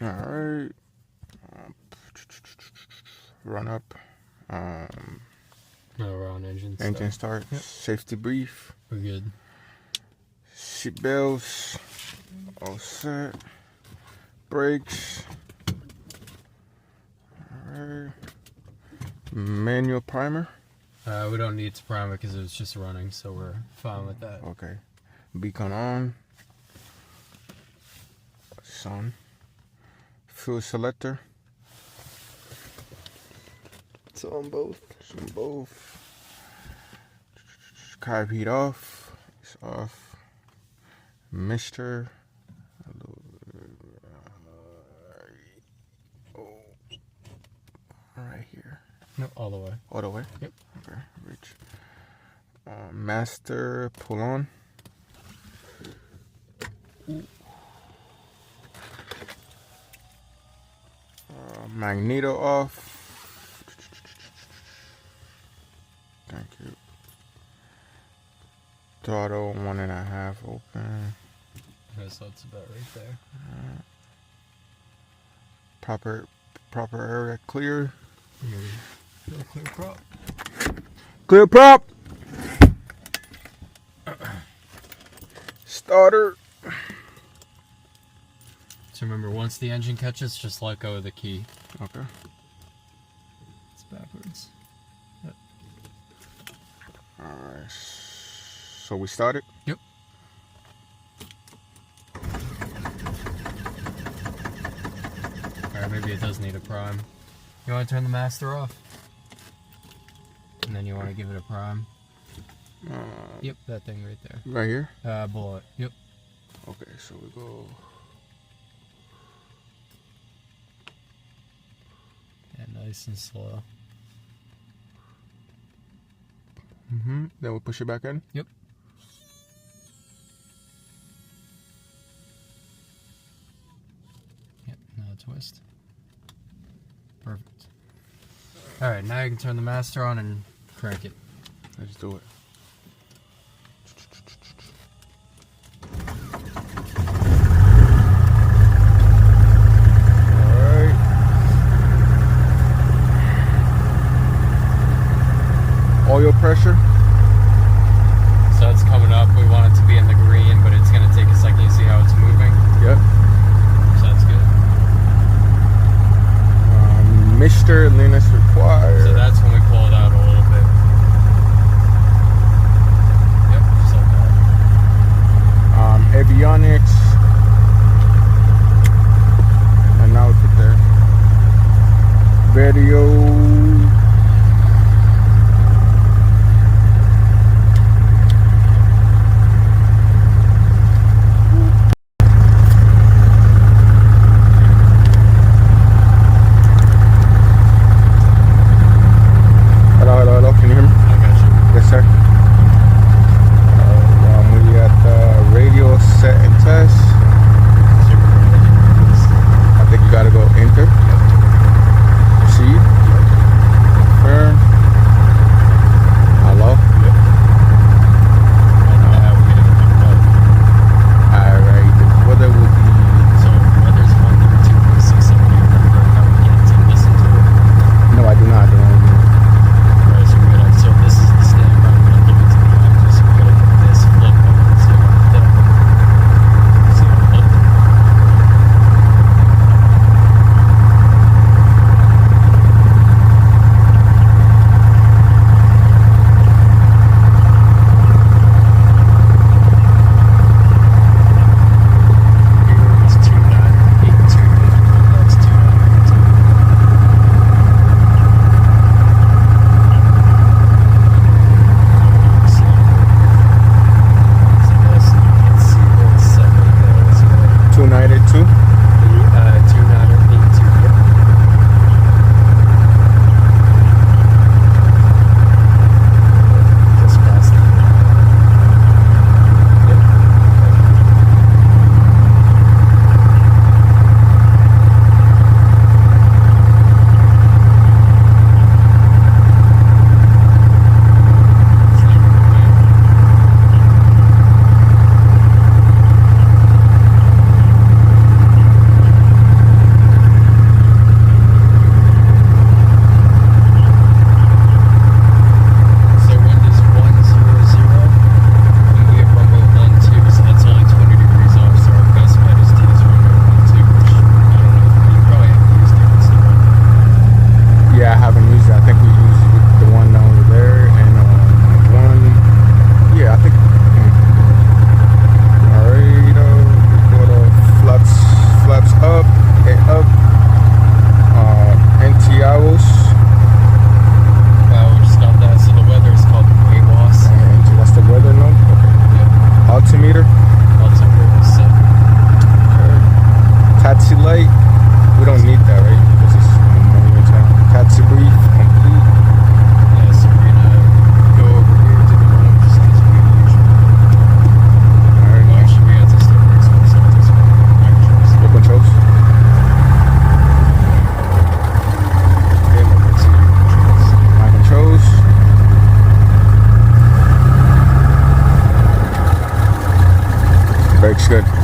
Alright. Run up. No, we're on engine start. Engine start. Yep. Safety brief. We're good. Seat belts. All set. Brakes. Alright. Manual primer. We don't need to prime it because it's just running, so we're fine with that. Okay. Beacon on. Sun. Fuel selector. It's on both. It's on both. Carb heat off. It's off. Mixture. Right here. No, all the way. All the way? Yep. Okay, reach. Master pull on. Magneto off. Thank you. Throttle 1.5 open. Okay, so it's about right there. Proper area clear. Clear prop. Clear prop. Starter. So remember, once the engine catches, just let go of the key. Okay. It's backwards. Yep. Alright. So we started? Yep. Alright, maybe it does need a prime. You want to turn the master off? And then you want to give it a prime. Yep, that thing right there. Right here? Below it. Yep. Okay, so we go. Yeah, nice and slow. Then we push it back in? Yep. Yep, now twist. Perfect. Alright, now you can turn the master on and crank it. Let's do it. Alright. Oil pressure. So it's coming up. We want it to be in the green, but it's going to take a second to see how it's moving. Yep. So that's good. Mixture, Linux required. So that's when we pull it out a little bit. Yep, just like that. Avionics. And now we put there. Video. Hello, can you hear me? I got you. Yes, sir. We got radio set and test. I think you gotta go enter. Proceed. good.